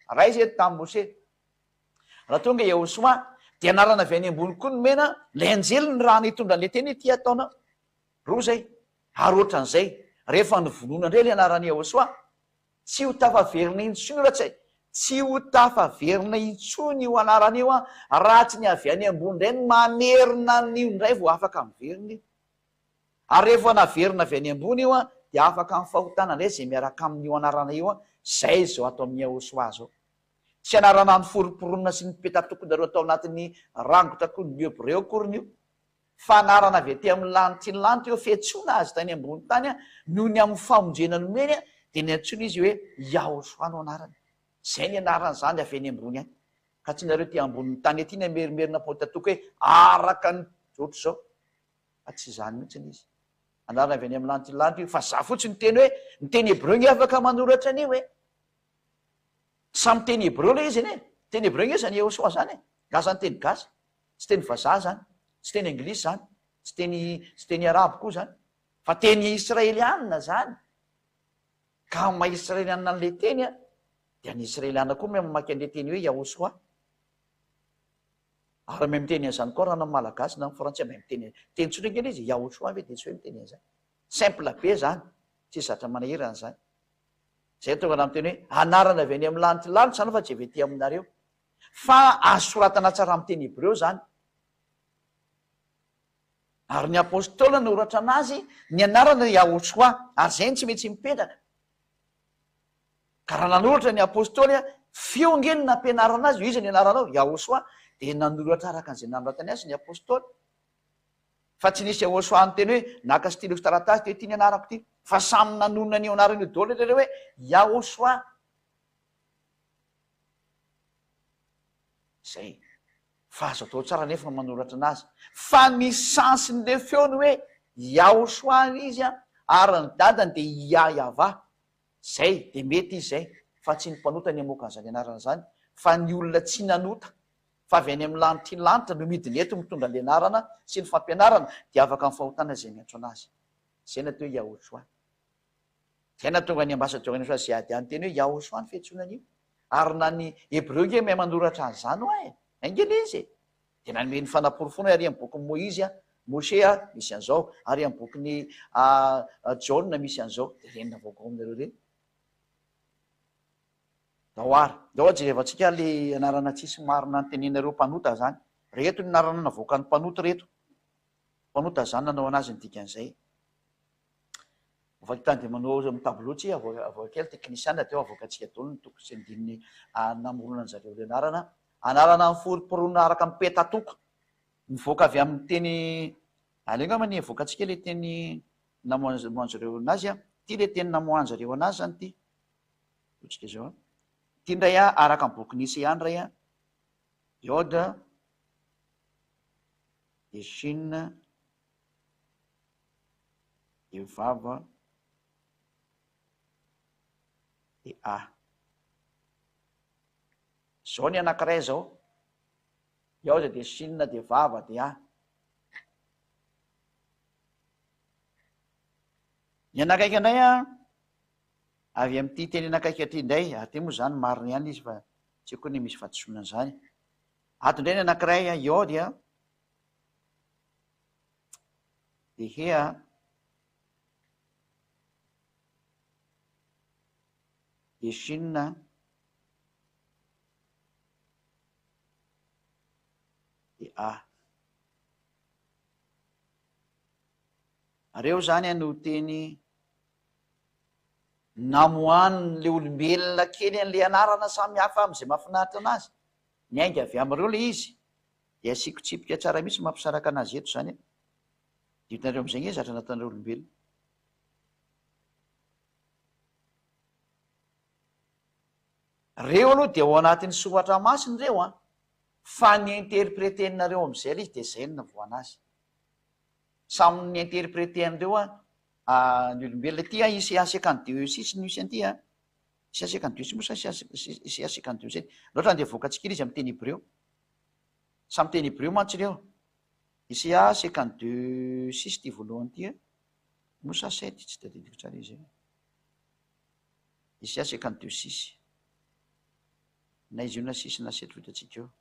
ray zay tamin'ny Mose. Raha tonga Yehosoa dia anarana avy any ambony koa nomena lay anjely ny raha nitondra an'le teny ty ataona roa zay. Ary ohatran'izay rehefa nyvonoana indray le anaran'i Yehosoa tsy ho tafaverina intsony ratsy tsy ho tafaverina intsony io anarana io raha tsy ny avy any ambony indray ny mamerina n'io indray vao afaka miverina io. Ary rehefa naverina avy any ambony io dia afaka mifahotana indray zay miaraka amin'io anarana io zay zao atao amin'ny Yehosoa zao. Tsy anarana ny foroporonina sy ny petatokonareo atao anatin'ny rangotrakon'ny Hebreo akoriny io, fa anarana avy aty amin'ny lanitra ny lanitra eo fiantsoana azy tany ambony tany noho ny amin'ny famonjena nomeny dia ny antsoina izy hoe Yahosoa no anarany. Zay ny anarana zany avy any ambony any. Ka tsy nareo ty ambonin'ny tany aty ny merimerina petatoky hoe araka ny ohatr' zao, fa tsy zany mihitsy izy. Anarana avy any amin'ny lanitra ny lanitra io, fa za fotsiny ny teny hoe ny teny Hebreo ny afaka manoratra an'io hoe samy teny Hebreo lay izy ane. Teny Hebreo izy zany Yehosoa zany gasany teny gasy, tsy teny vazaha zany, tsy teny anglisy zany, tsy teny arabo koa zany, fa teny israelianina zany. Ka maha israelianina an'le teny dia ny israelianina koa mamaky an'le teny hoe Yahosoa. Ary mahay miteny an'izany koa raha na malagasy na frantsay mahay miteny teny tsotra kely izy Yahosoa ve dia tsy hoe miteny an'izany. Simple be zany, tsy zatra manahirana zany. Zay tonga na miteny hoe anarana avy any amin'ny lanitra lanitra zany fa tsy avy aty aminareo, fa asoratana tsara amin'ny teny Hebreo zany. Ary ny apôstôla no oratra anazy ny anarana Yahosoa, ary zay tsy mety mipetraka. Ka raha nanoratra ny apôstôly fiongeny nampianarana azy, izy ny anaranao Yahosoa, dia nanoratra araka an'izay nanoratany azy ny apôstôly. Fa tsy nisy Yahosoa ny teny hoe naka stylo sy taratasy dia ty ny anarako ty, fa samy nanonona an'io anaran'io daholo ireo hoe Yahosoa. Zay fa azo atao tsara nefa manoratra anazy, fa ny sansin'le feony hoe Yahosoa izy ary ny dadany dia Yahva. Zay dia mety izy zay, fa tsy ny mpanota ny amoaka an'izany anarana zany, fa ny olona tsy nanota fa avy any amin'ny lanitra ny lanitra no midiny eto mitondra ny anarana sy ny fampianarana dia afaka mifahotana zay miantso anazy. Zay natao Yahosoa. Zay natonga ny ambasadôrany fa zay adiany teny hoe Yahosoa ny fiantsonan'io. Ary na ny Hebreo ge mahay manoratra an'izany hoe angely izy dia nanome ny fanaporofona ary amin'ny boky Moizy Mose misy an'izao, ary amin'ny bokin'ny Jaona misy an'izao, dia renina vaovao aminareo reny. Dahoary dao jerevantsika le anarana tsisy marina ny tenenareo mpanota zany. Reto ny anarana navoaka ny mpanota reto. Mpanota zany nanao anazy ny dikan'izay. Afaka dia manao tablô-tsy avoaka kely teknisiana teo avoakantsika daholo ny toko sy ny dininy namorona ny zareo le anarana. Anarana ny foroporonina araka amin'ny petatoko. Mivoaka avy amin'ny teny alengama ny avoakantsika le teny namoanjareo anazy ty le teny namoanjareo anazy zany ty. Otrika zao ty ndray araka amin'ny boky nisy ihany ray Yod de Shin de Vav de A. Zao ny anankiray zao, Yod de Shin de Vav de A. Ny anakaiky indray avy amin'ity teny anakaiky aty indray, aty moa zany marina ihany izy fa tsy koa ny misy fahadisoana zany. Ato indray ny anankiray Yod de He de Shin de A. Reo zany no teny namohan'le olombelona kely an'le anarana samy hafa amin'izay mahafinaritra anazy. Miainga avy amin'ireo le izy dia asikotsipika tsara mihitsy mampisaraka anazy eto zany. Ditonareo amin'izay nge zatra nataon'ireo olombelona. Reo aloha dia ao anatin'ny soratra masiny reo fa ny interpretenareo amin'izay izy dia zay no navoana azy. Samy ny interpreten'ireo ny olombelona ty Isaia 52:6 no isy an'ity Isaia 52:6 moa sa Isaia 52:7. Loatra andeha voakantsika izy amin'ny teny Hebreo. Samy teny Hebreo mantsy reo. Isaia 52:6 ty voalohany ty moa sa 7 tsy tadidiko tsara izy. Isaia 52:6. na izy io na sisy na setro vitatsika eo.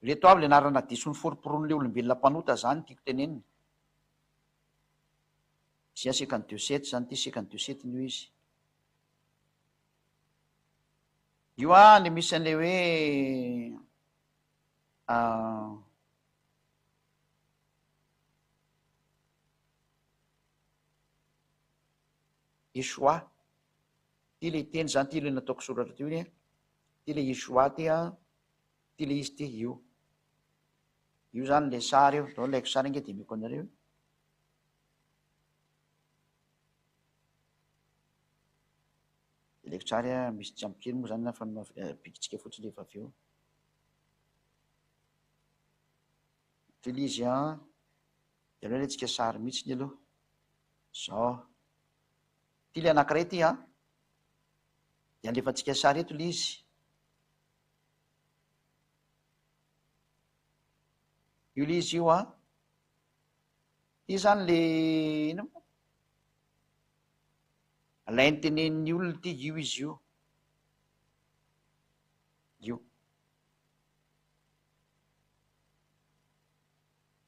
Reto avy le anarana diso ny foroporon'le olombelona mpanota zany tiako tenenina. Sia secany Diosety zany ty secany Diosety io izy. Io le misy an'le hoe Yeshua. Ty le teny zany, ty le nataoko soratra teo iny, ty le Yeshua ty ty le izy ty io. Io zany le sary io, dao laiko sary inge de meko anareo. Laiko sary misy tsampokely moa zany fa bikitsika fotsiny rehefa avy eo. Ty le izy de aloha letsika sary mihitsy ny aloha. Zao. Ty le anankiray ty de alefatsika sary eto le izy. Io le izy io ty zany le ino alainy tenen'ny olona ty io izy io. Io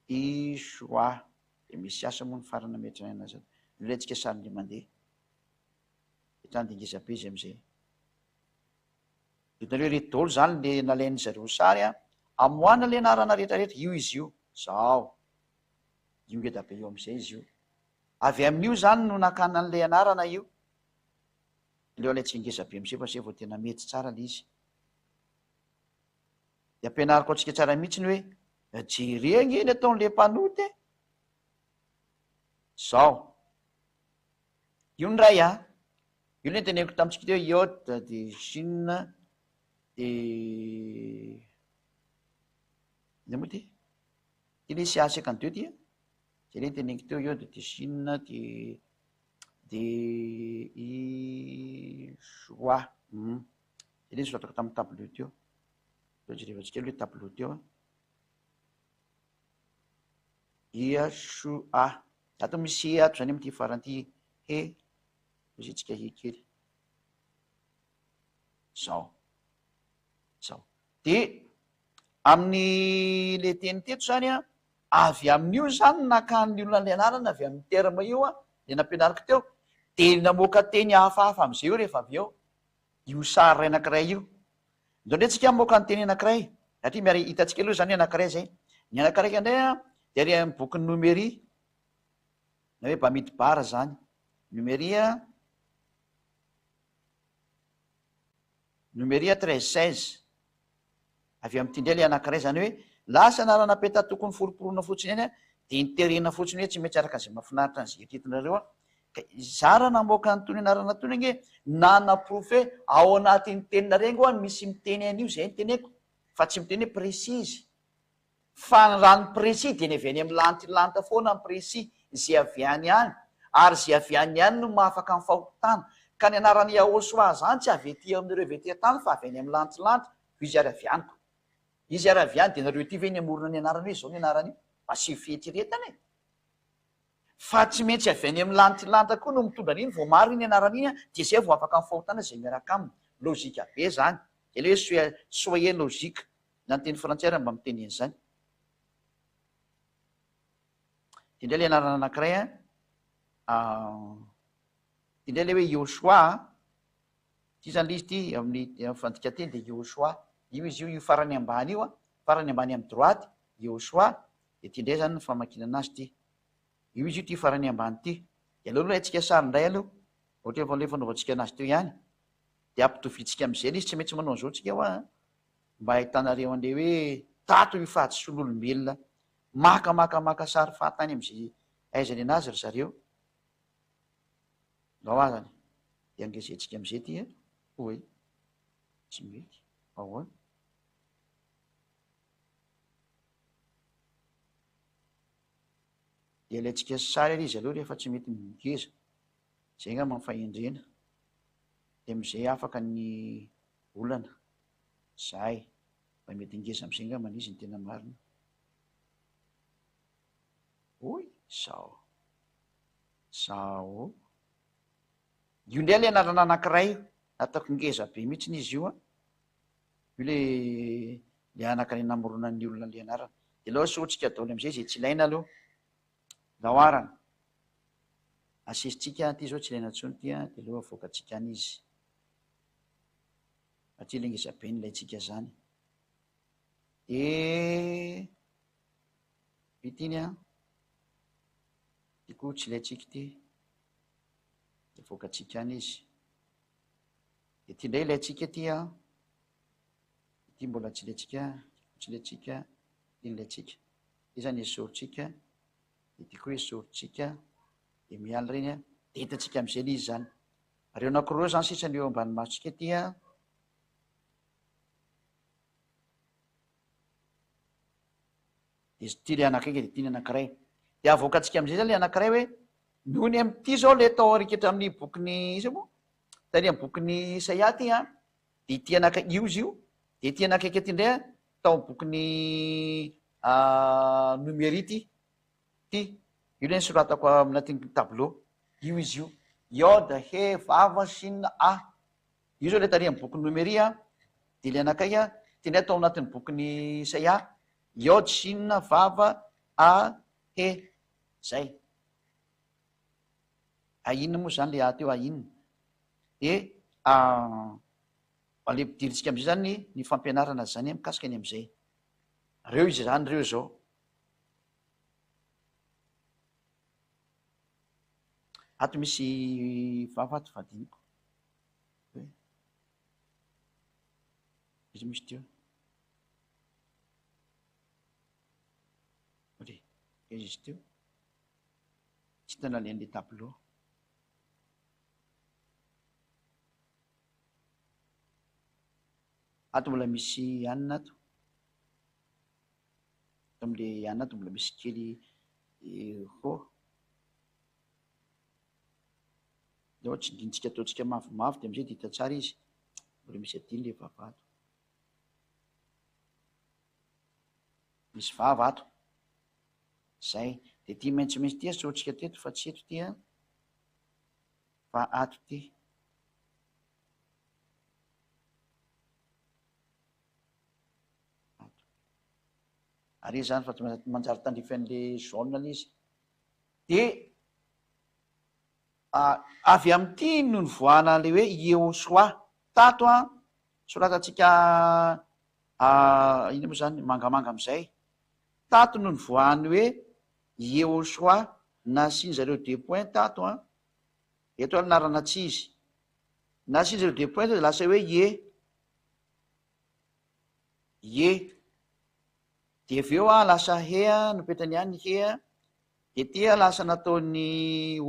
Yeshua de misy asa moa ny farana metrana anazy. Ilaitsika sary le mandeha. Etrany de ngeza be izy am'izay. Hitanareo reto daholo zany le nalainy zareo sary amoana le anarana rehetrarehetra. Io izy io. Zao. Io ngeda be eo am'izay izy io. Avy amin'io zany no nakana an'le anarana io. Leo alaitsika ngeza be am'izay fa zay vao tena mety tsara le izy. De ampianariko antsika tsara mihitsy ny hoe jereny eny ataon'le mpanoty. Zao. Io ny ray io le teneniko tamitsika teo iot de Chine de ina moa ty? Ty le sy secany deux ty zay le teneniko teo iot de Chine de Yeshua. Zay le soratako tamin'ny tableau teo. Jerevantsika hoe tableau teo Yeshua. Ato misy ato zany amty faranty izitsika hikely. Zao. Zao. De amin'ny le teny teto zany avy amin'io zany nakan'ny olona le anarana avy amin'ny terme io le nampianariko teo de namoaka teny hafahafa am'izay eo rehefa avy eo io sary anankiray io. Ndao ndretsika moaka ny teny anankiray satria miary hitatsika aloha zany anankiray zay. Ny anankiray indray de ary amin'ny boky numérie na hoe bamidy bara zany. Numérie 13-16 avy amin'ity indray le anankiray zany hoe lasa anarana peta tokony foroporona fotsiny eny de interena fotsiny hoe tsy maintsy araka zay mahafinaritra an'izay etinareo ka zara namoaka ny tony anarana tony nge nanaprofo ao anatin'ny tenina rengo misy miteny an'io zay ny teneko fa tsy miteny hoe précise fa ny rano précis de ny avy any amin'ny lantilanta foana ny précis zay avy any any ary zay avy any any no mahafaka ny fahotana. Ka ny anarany Yahoshua zany tsy avy ety amin'ireo avy ety tany fa avy any amin'ny lantilanta. Izy ary avy anyko. Izy ary avy any de nareo ty ve ny amorona ny anarany hoe zao ny anarany io fa sy fietsiretana fa tsy maintsy avy any amin'ny lantilanta koa no mitondra an'iny vao maro iny anarana iny de zay vao afaka ny fahotana zay miaraka aminy. Lozika be zany. De le hoe soyez logique na ny teny frantsay raha mba miteny an'izany. De indray le anarana anankiray de indray le hoe Yoshua. Ty zany le izy ty amin'ny fandika teny de Yoshua. Io izy io farany ambany io farany ambany amin'ny droite Yoshua. De ty indray zany ny famakinana azy ty. Io izy io ty farany ambany ty. De aloha aitsika sary indray aloha ohatra efa le fanaovantsika anazy teo ihany de ampitovitsika am'izay le izy tsy maintsy manao an'izao tsika mba ahitanareo an'le hoe tato io fahatsoan'olombelona maka sary fahatany am'izay aizany anazy ry zareo. Ao azany de angezetsika am'izay ty oe tsy mety ahoana. De alaitsika sary ary izy aloha rehefa tsy mety mingeza zay nga mamfahendrena de am'izay afaka ny olana zay mba mety ingeza am'izay nga manizy ny tena marina. Oy zao io ndray le anarana anankiray ataoko ngeza be mihitsy n'izy io io le anaka ny namorona ny olona le anarana de aloha sotsika daoly am'izay zay tsy ilaina aloha daoarana asesitsika ty zao tsy ilaina ntsony ty a de aloha avoakatsika any izy satria le ngeza be nylaitsika zany vitiny a ty koa tsy ilaitsika ty de avoakatsika any izy de ty ndray ilaitsika ty a ty mbola tsy ilaitsika ty nylaitsika ty zany esoritsika de ty koa esoritsika de miala reny a de hitatsika am'izay le izy zany reo anakoroa zany sisa ny eo ambany masotsika ty a de ty le anakaiky de ty ny anankiray de avoakatsika am'izay zany le anankiray hoe nohony am'ty zao le tao arikatra amin'ny bokyny izy moa tany amy bokyny Isaia ty a de ty anaka io izy io de ty anakaiky ty ndray a tao bokyny numerity ty io le nysoratako aminatiny tableau io izy io iode he vava sina a io zao le tary amy bokyny numery a de le anakay a ty ndray tao anatin'ny bokyny Isaia iode sina vava a he zay ainona moa zany le a teo ainona de ale mpidiritsika am'izay zany ny fampianarana zany mikasika any am'izay reo izy zany reo zao ato misy vavato vadiniko izy misy teo re izy teo tsy tana le an'le tableau ato mbola misy anina ato am'le anina ato mbola misy kely ho de ohatsy dinitsika ataotsika mavomavo de am'izay de hita tsara izy mbola misy adiny le vavato misy vava ato zay de ty maintsomaintsy ty a sotrika teto fa tsy eto ty a fa ato ty ary zany fa manjary tandrifan'le jaune le izy de avy am'ty no ny voana le hoe Yehosoa tato a soratatsika ina moa zany mangamanga am'izay tato no ny voany hoe Yehosoa nasiny zareo deux point tato a eto anarana tsy izy nasiny zareo deux point de lasa hoe ye de aveo a lasa hea nopetany any hea de tia lasa nataony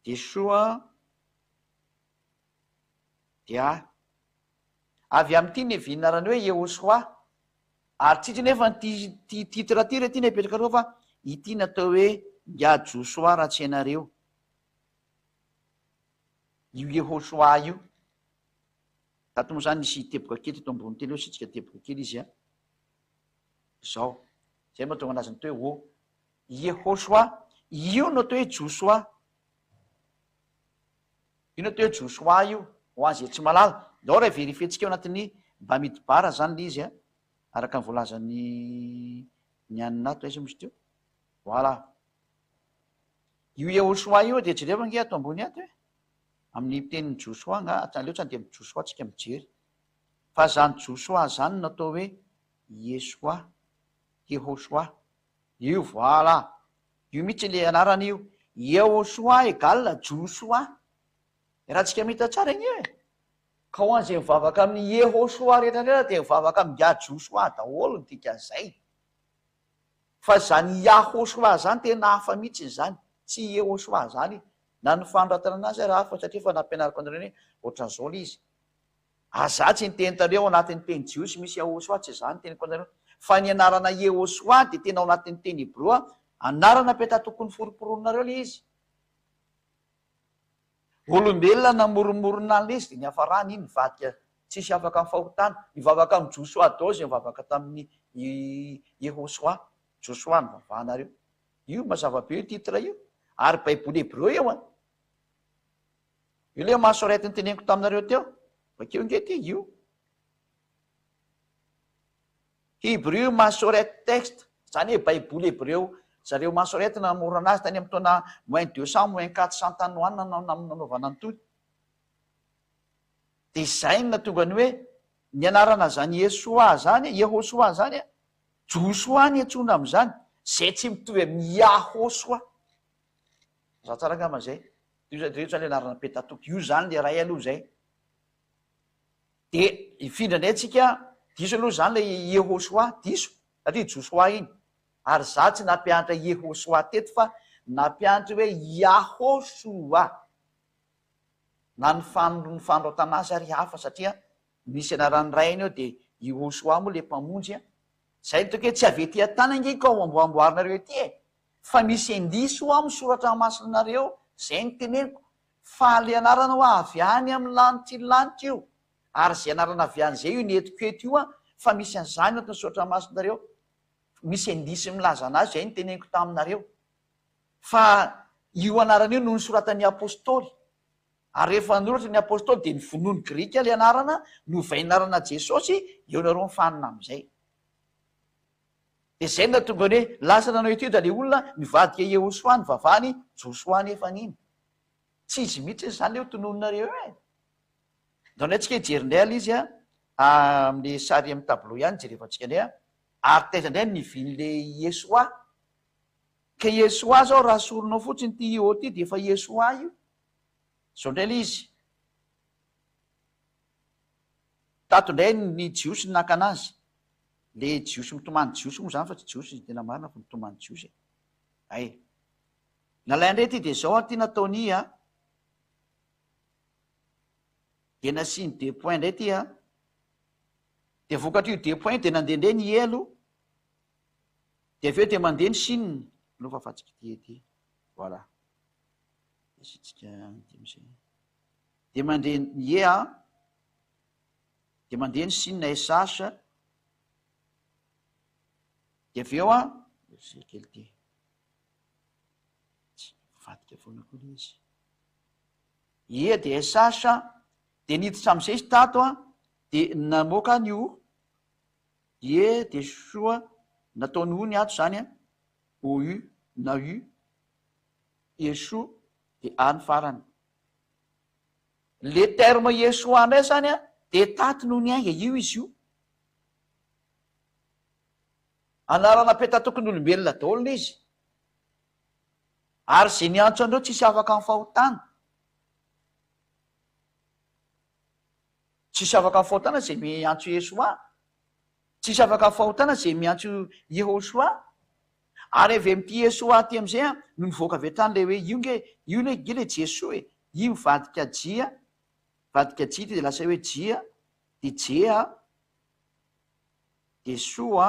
de soa de avy am'ty ny vinarany hoe Yehosoa ary tsitsy nefa ty titre ty re ty ny apetraka reo fa ity natao hoe Josoa raha tsy ianareo io Yehosoa io tato moa zany nisy teboka kely to ambony teny eo sitsika teboka kely izy a zao zay moa tonga anazany to hoe Yehosoa io no atao hoe Josoa io no atao hoe Josoa io ho azy tsy malala dao raha verifetsika eo anatin'ny mba midibara zany le izy a araka ny voalazany ny anina ato aiza misy teo voilà io Yehosoa io de jereva nge ato ambony ato e amin'ny tenin'ny Josoa nga aleo tsany de amy Josoa tsika mijery fa zany Josoa zany natao hoe Yehosoa io voilà io mihitsy le anarany io Yehosoa égale Josoa raha tsika mihita tsara igny e ka ho an'izay mivavaka amin'ny Yehosoa rehetrarehetra de mivavaka amin'ny Josoa daholo ny dikan'izay fa zany Yahosoa zany tena hafa mihitsy zany tsy Yehosoa zany na ny fanoratana anazy raha hafa satria fa nampianariko anareo hoe ohatran'izao le izy azatsy ny teny tareo ao anatin'ny teny jiosy misy Yahosoa tsy zany teniko anareo fa ny anarana Yehosoa de tena ao anatin'ny teny hebroa anarana peta tokony foroporonareo le izy olombelona namoromorona an'le izy de ny hafarany iny mivadika tsisy afaka amin'ny fahotana mivavaka amin'ny Josoa dao zay mivavaka tamin'ny Yehosoa Josoa ny vavahanareo io mazava be io titre io ary baiboly hebreo eo a io le masorety ny teneniko taminareo teo bakeo nge ty io Hébreu masorety texte zany hoe baiboly hébreu zareo masorety namorana azy tany amin'ny taona moins 200 moins 400 tanoanina nanaovana antony de zay na tonga ny hoe ny anarana zany Yesoa zany Yehosoa zany Josoa ny antsona am'zany zay tsy mitovy amin'ny Yahosoa za tsara angamba zay io zany le anarana Pentateuque io zany le ray aloha zay de ifindra ndray tsika diso aloha zany le Yehosoa diso satria Josoa iny ary za tsy nampianatra Yehosoa teto fa nampianatra hoe Yahosoa na ny fandroatana azy ary hafa satria misy anarany ray iny eo de Yehosoa moa le mpamonjy zay toke tsy avety atana nge ka amboamboarinareo ety fa misy indiso amin'ny soratra masinareo zay ny teneniko fa le anarana ho avy any amin'ny lanitra io ary zay anarana avy any zay io ny etiko eto io fa misy an'izany atiny soratra masinareo misy indisy milaza anazy zay ny teneniko taminareo fa io anarana io no ny soratan'ny apôstôly ary rehefa noratra ny apôstôly de ny vonoany grika le anarana no vainarana Jesosy eo nareo mifanina am'izay de zay na tonga ny hoe lasa nanao ety da le olona mivadika Yehosoa ny vavany Josoa nefa niny tsy izy mihitsy zany le ho tonononareo da ndraytsika hijerindray ala izy am'le sary amin'ny tableau ihany jerefantsika ndray ary taiza indray nivin'le Yesoa ka Yesoa zao raha soronao fotsiny ty io ty de efa Yesoa io zao ndray le izy tato ndray ny jiosy naka anazy le jiosy mitomany jiosy moa zany fa tsy jiosy izy tena marina fa mitomany jiosy ay nalay ndray ty de zao ty nataony de nasiny deux points ndray ty de vokatra io deux points de nandendray ny elo de aveo de mandeha ny sininy lofa afatsika ty voilà isitsika de mandeha ny de mandeha ny sinina esasa de aveo kely ty vadika foana koa le izy de esasa de niditra am'izay izy tato de namoaka ny o de soa nataony o ny ato zany o u na u Yeso de any farany le terme Yesoa ndray zany de tato noho ny ainga io izy io anarana Pentateuken'olombelona daolona izy ary zay niantso andreo tsisy afaka amin'ny fahotana tsisy afaka amin'ny fahotana zay miantso Yesoa tsisy afaka amin'ny fahotana zay miantso Yehosoa ary avy am'ty Yesoa ty am'izay no nivoaka avy hatrany le hoe io le Jesoa io mivadika jia ty de lasa hoe jia de jea de soa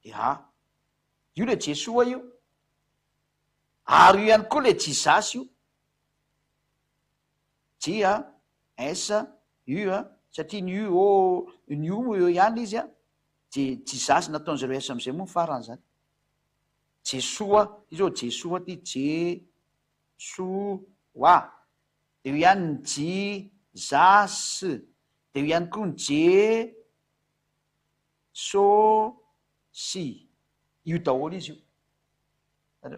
de io le Jesoa io ary io ihany koa le Jizasy io jia esa io satria ny io eo ihany izy de Jizasy nataony zareo esa am'izay moa mifarany zany Jesoa izy Jesoa ty Jesoa de io ihany ny Jizasy de io ihany koa ny Jesosy io daholo izy io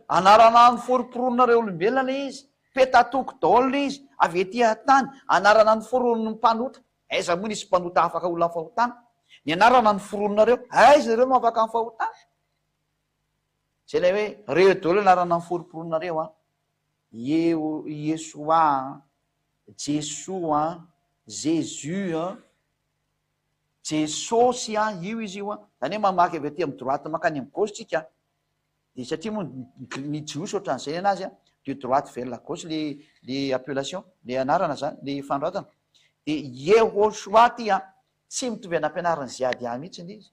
anarana ny foroporonareo olombelona le izy Pentateuque daholo le izy avy ety tany anarana ny foron'ny mpanota aiza moa nisy mpanota afaka olona ny fahotana ny anarana ny forononareo aiza ireo no afaka ny fahotana zay lay hoe reo daholo anarana ny foroporonareo Yesoa Jesoa Jésus Jesosy io izy io zany hoe mamaky avy aty amy droite makany amy gauche tsika de satria moa ny jiosy ohatran'izay anazy de droite vers la gauche le appellation le anarana zany le fandroatana de Yehosoa ty tsy mitovy anam-pianarany ziady mihitsy izy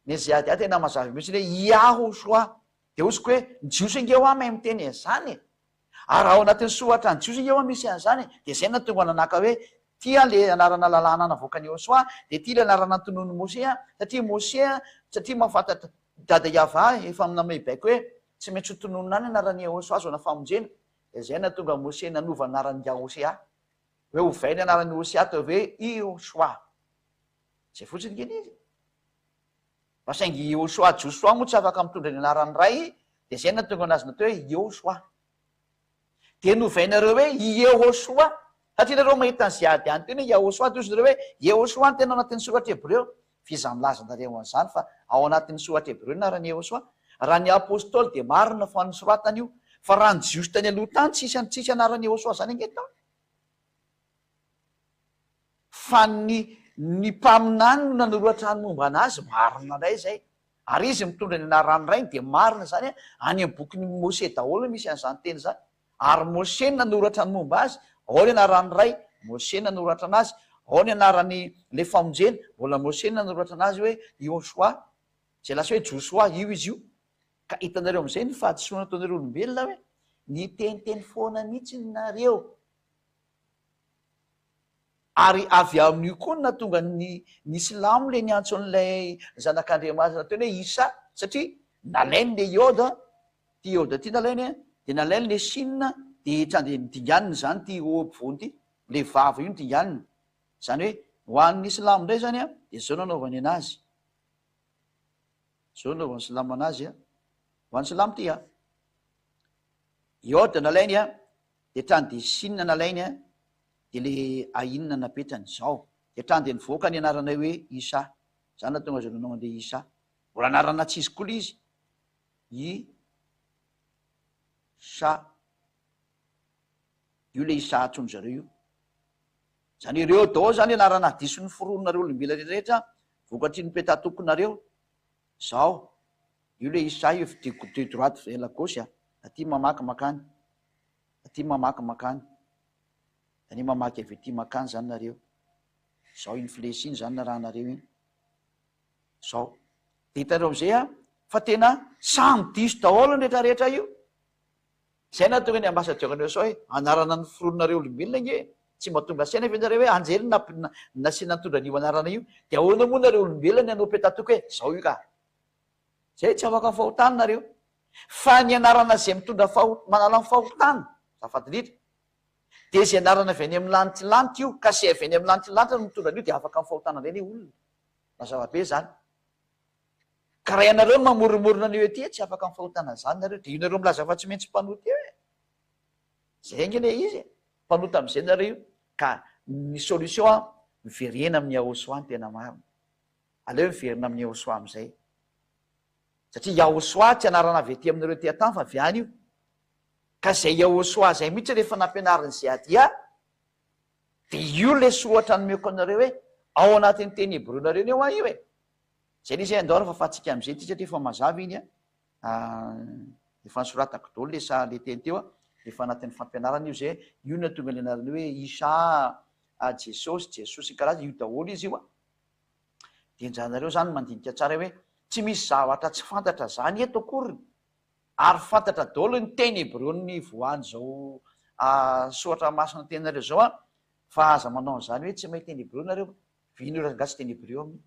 ny ziady tena mazava mihitsy le Yahosoa de ozy hoe ny jiosy nge ho mahay miteny zany ary ao anatin'ny sohatra ny jiosy nge misy an'zany de zay na tonga nanaka hoe tia le anarana lalàna navoakany Yehosoa de tia le anarana tonony Mose satria Mose satria mahafantatra dada Iava efa aminamay baiko hoe tsy maintsy ho tononona any anarany Yehosoa azo na famonjena izay natonga Mose nanova anarany Yahosia hoe ovainy anarany Hosia atao hoe Iosoa zay fotsiny kely izy fa saingy Iosoa Josoa moa tsy afaka mitondra ny anarany ray de zay natonga anazy natao hoe Iosoa de novainareo hoe Yehosoa satria nareo mahita an'izay ady any teny hoe Yahosoa de ozy nareo hoe Yehosoa ny tena ao anatin'ny soratra Hebreo fiza milazanareo an'izany fa ao anatin'ny soratra Hebreo narany Yehosoa raha ny apôstôly de marina fa nisoratany io fa raha ny jiosy tany aloha tany tsisy anarany Yehosoa zany angetao fa ny mpaminany no nanoratra ny momba anazy marina ndray zay ary izy mitondra ny anarany ray de marina zany any amin'ny bokyny Mose daholo misy an'izany teny zany ary Mose nanoratra ny momba azy ao ny anarany ray Mose nanoratra anazy ao ny anarany le famonjena mbola Mose nanoratra anazy hoe Iosoa zay lasa hoe Josoa io izy io ka hitanareo am'izay ny fahadisoana ataonareo olombelona hoe ny teniteny foana mihitsy nareo ary avy amin'io koa no natonga ny silamo le niantso an'ilay zanak'Andriamanitra teny hoe Isa satria nalainy le Ioda ty Ioda ty nalainy de nalainy le Sinina de de nidinganiny zany ty Obivony ty le vava io nidinganiny zany hoe ho an'ny silamo ndray zany de zao nanaovany anazy zao nanaovany silamo anazy ho an'ny silamo ty Ioda nalainy de trany de Sinina nalainy de le ainina napetrany zao de trany de nivoaka ny anarana hoe Isa zany natonga zao nanao an'le Isa mbola anarana tsy izy koa le izy Isa io le Isa atsony zareo io zany ireo dao zany anarana diso ny forononareo olombelona rehetra vokatry ny petatokonareo zao io le Isa io de droite vers la gauche aty mamaky makany aty mamaky makany any mamaky avy aty makany zany nareo zao iny flesy iny zany na rahanareo iny zao de hitanareo am'izay fa tena samy diso daholo ny rehetrarehetra io zay natonga ny ambasadiakanareo sao hoe anarana ny forononareo olombelona nge tsy mahatonga saina venareo hoe anjely nasiana nitondra nio anarana io de ahoana moa nareo olombelona ny anao petatoko hoe zao io ka zay tsy afaka fahotany nareo fa ny anarana zay mitondra manala ny fahotany zafatindritra de zay anarana avy any amin'ny lanitrylanitra io ka zay avy any amin'ny lanitrylanitra no mitondra an'io de afaka mifahotana ndray ny olona mazava be zany ka raha ianareo no mamorimorona an'io ety tsy afaka mifahotana zany nareo de io nareo milaza fa tsy maintsy mpanoty eo zay nge le izy mpanota am'izay nareo io ka ny solution miverena amin'ny Yahosoa ny tena marina aleo miverina amin'ny Yahosoa am'izay satria Yahosoa tsy anarana avy aty aminareo ty atany fa avy any io ka zay Yahosoa zay mihitsy rehefa nampianariny zay adia de io le soratra nomeko anareo hoe ao anatin'ny teny Hebreonareo eo io zay le izy andao fa fatsika am'izay ty satria efa mazava iny efa nisoratako daholo le teny teo efa anatin'ny fampianarana io zay io no tonga le anarany hoe Isa Jesosy karaha io daholo izy io de njanareo zany mandinika tsara hoe tsy misy zavatra tsy fantatra zany eto akory ary fantatra daholo ny teny Hebreony voany zao soratra masina tenareo zao fa aza manao an'izany hoe tsy mahay teny Hebreo nareo vino rangasy teny Hebreo aminy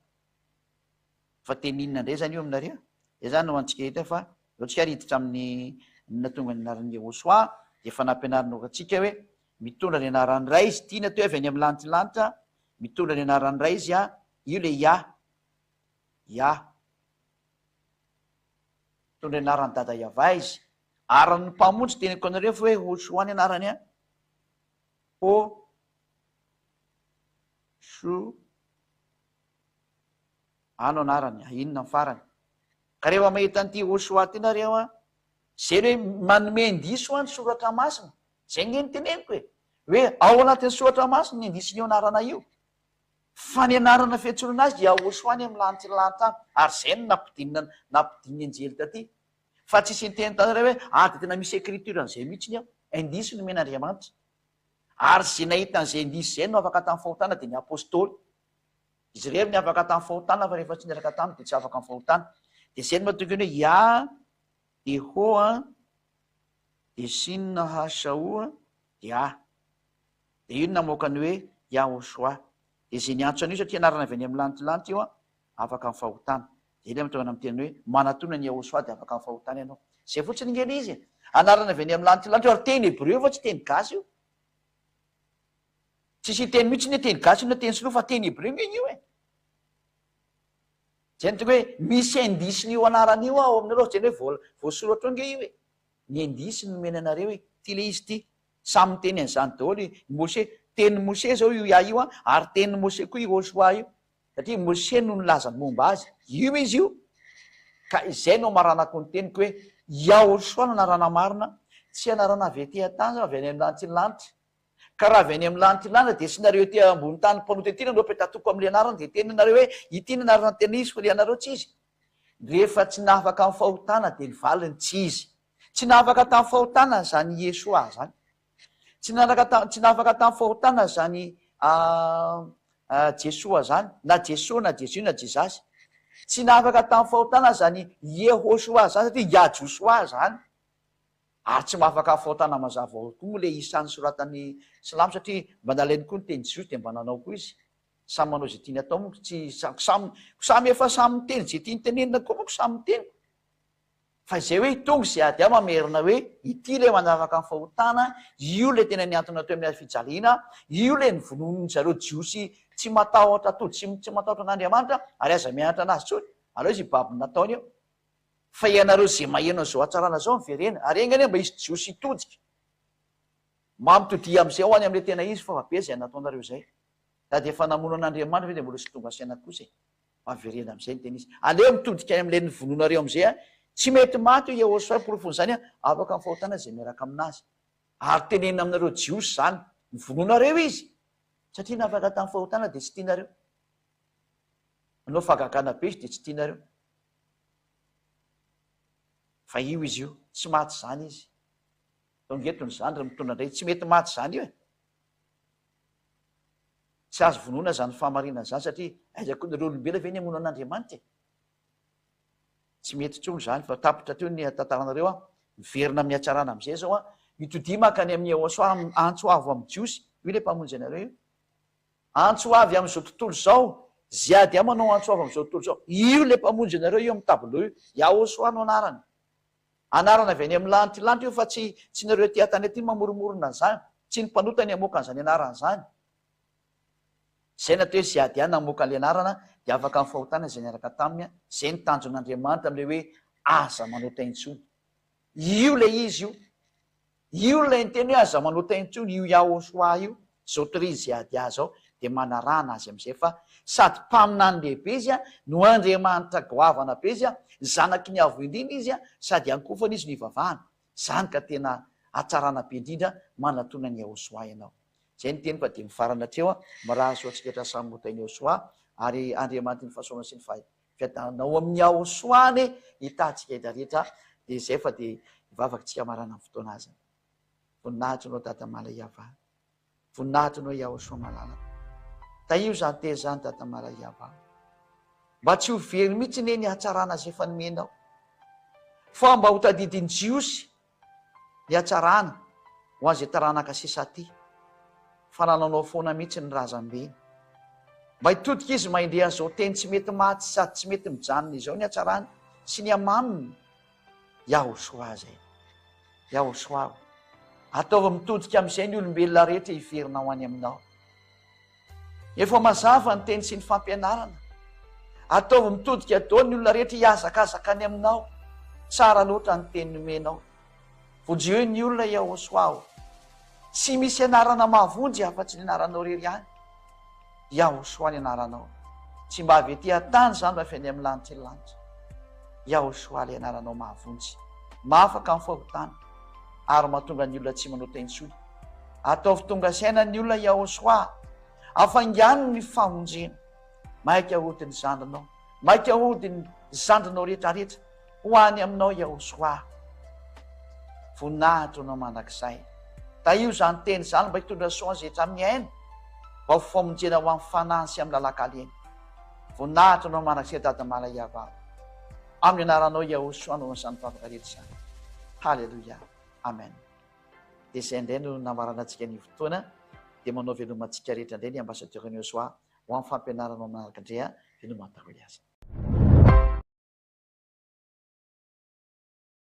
fa teny inona ndray zany io aminareo zay zany no antsika hita fa atsika riditra amin'ny natonga ny anaran'ny Yahosoa de efa nampianarinao atsika hoe mitondra ny anarany ray izy tia natao avy any amin'ny lanitrylanitra mitondra ny anarany ray izy io le mitondra ny anarany dada Yava izy ary ny mpamonjy teniko anareo fa hoe Hosoa ny anarany ano anarany inona ny farany ka rehefa mahita an'ity Hosoa ty nareo zay hoe manome indiso any soratra masina zay nge nyteneniko hoe ao anatin'ny soratra masina ny indisiny io anarana io fa ny anarana fiantsoana azy dia Hosoa ny amin'ny lanitrylanitra ary zay no nampidiny anjely taty fa tsisy nyteny tanareo hoe de tena misy écriture an'izay mihitsy ny indisy no men'Andriamanitra ary zay nahita an'izay indisy zay no afaka tamin'ny fahotana de ny apôstôly izy reo ny afaka tamin'ny fahotana fa rehefa tsy niaraka taminy de tsy afaka amin'ny fahotana de zay no mahatonga hoe de ho de Sinina Hasao de de io no namoakany hoe Yahosoa de zay niantso an'io satria anarana avy any amin'ny lanitrylanitra io afaka amin'ny fahotana de le mahatonga amin'ny teny hoe manatona ny Yahosoa de afaka amin'ny fahotana ianao zay fotsiny ngely izy anarana avy any amin'ny lanitylantitra ary teny hebreo fa tsy teny gasy io tsisy teny mihitsy ny teny gasy io na teny sinoa fa teny hebreo iny io e zay ny tonga hoe misy indisiny io anarana io ao aminareo zany hoe voasoratra nge io e ny indisy no mena anareo hoe ty le izy ty samy teny an'izany daholo Mose teny Mose zao io io ary teny Mose koa Joshua io satria Mose no nilazany momba azy io izy io ka izay no maranako ny teniko hoe Joshua no anarana marina tsy anarana avy aty an-tany avy any amin'ny lanitry ka raha avy any amin'ny lanitry dia sy nareo ty ambony tany mpanota ity nareo petatoko amin'le anarana dia teny nareo hoe ity no anarana tena izy fa le anareo tsy izy rehefa tsy nafaka amin'ny fahotana dia ny valiny tsy izy tsy nafaka tamin'ny fahotana zany Jesosy zany tsy nafaka tamin'ny fahotana zany Jesosy zany na Jesosy na Jesu na Jesasy tsy nafaka tamin'ny fahotana zany Jehoshua zany satria Jajosua zany ary tsy mahafaka fahotana mazava ao koa moa le isany soratany Silamo satria mba nalainy koa ny teny Jiosy dia mba nanao koa izy samy manao zay tiany atao moa tsy samy efa samy miteny zay tiany tenenina koa moa samy miteny fa izay hoe tonga zay ady mamerina hoe ity le manafaka ny fahotana io le tena niantona teo amin'ny fijaliana io le nyvononin zareo Jiosy tsy matahotra atody tsy matahotra an'Andriamanitra ary aza mianatra anazy tsony aleo izy baby nataony eo fa ianareo zay maheno zao atsarana zao miverena ary engany mba isy Jiosy itodika mampitodi am'izay ho any am'le tena izy fa be zay nataonareo zay da dia efa namono an'Andriamanitra ve dia mbola sy tonga saina kosa maverena am'izay ny tena izy aleo mitodika am'le nivononareo am'izay tsy mety maty io Jehoshua porofony zany afaka amin'ny fahotana zay miaraka aminazy ary tenenina aminareo Jiosy zany nivononareo izy satria nafaka tamin'ny fahotana dia tsy tianareo anao fagagana be izy dia tsy tianareo fa io izy io tsy maty zany izy tongetony zany raha mitondra ndray tsy mety maty zany io e tsy azo vonona zany famarina zany satria aiza koa nareo olombelona ve ny hamono an'Andriamanitra tsy mety tsony zany fa tapitra teo ny tantaranareo miverina amin'ny hatsarana am'izay zao mitodia makany amin'ny Jehoshua antso avo amin'ny Jiosy io le mpamonjy anareo io antso avy amin'izao tontolo zao zay ady manao antso avy amin'izao tontolo zao io le mpamonjy anareo io amin'ny tableau io Jehoshua no anarana avy any amin'ny lanitry io fa tsy nareo ty atany aty mamoromorona zany tsy ny mpanota ny amoaka an'izany anarana zany zay natao hoe zay ady namoaka an'le anarana dia afaka amin'ny fahotana zay niaraka taminy zay ny tanjon'Andriamanitra am'le hoe aza manota intsony io le izy io le nyteny hoe aza manota intsony io Jehoshua io zao tory zay ady zao dia manarana azy am'izay fa sady mpaminany lehibe izy no Andriamanitra goavana be izy zanaky ny avo indrindra izy sady ankofana izy nivavahana zany ka tena atsarana be indrindra manatona ny Jehoshua ianao zay ny teny fa dia mifarana atreo maraha soa tsika samy motainy Jehoshua ary Andriamanitra ny fahasoana sy ny fiadanao amin'ny Jehoshua any hitantsika eda rehetra dia zay fa dia ivavakantsika marana amin'ny fotoana azy voninahitra anao Tata Malaiava voninahitra anao Jehoshua malala taio zany te zany Tata Malaiava mba tsy ho very mihitsy ne ny hatsarana zay efa nomenao fa mba ho tadidiny Jiosy ny hatsarana ho an'izay taranaka sisa ty fa nananao foana mihitsy ny razam-be mba hitodika izy maindre an'izao teny tsy mety maty sady tsy mety mijanona izao ny hatsarany sy ny amaminy Jehoshua zay Jehoshua ataova mitodika amin'izay ny olombelona rehetra hiverinao any aminao efa mazava ny teny sy ny fampianarana ataova mitodika dao ny olona rehetra hiazakazaka any aminao tsara loatra ny teny nomenao vonjeo ny olona Jehoshua tsy misy anarana mahavonjy afa-tsy ny anaranao rery any Jehoshua ny anaranao tsy mba avy ety an-tany zany fa any amin'ny lanitra lanitra Jehoshua le anaranao mahavonjy mahafaka amin'ny fahotana ary mahatonga ny olona tsy manota intsony ataovy tonga saina ny olona Jehoshua afangano ny famonjena maika hodiny zandrinao maika hodiny zandrinao rehetrarehetra ho any aminao Jehoshua voninahitra anao mandrakizay da io zany teny zany mba hitondra soa zetra amin'ny aina mba ho famonjena ho amin'ny fanahy sy amin'ny lalàkaleny voninahitra anao mandrakizay Tata Malaiava amin'ny anaranao Jehoshua anao an'izany vavaka rehetra zany halleloia amen dia izay indray no namarana antsika ny fotoana dia manao velomantsika rehetra indray ny ambassadeur Jehoshua ho amin'ny fampianaranao manaraka indray velomantaholy azy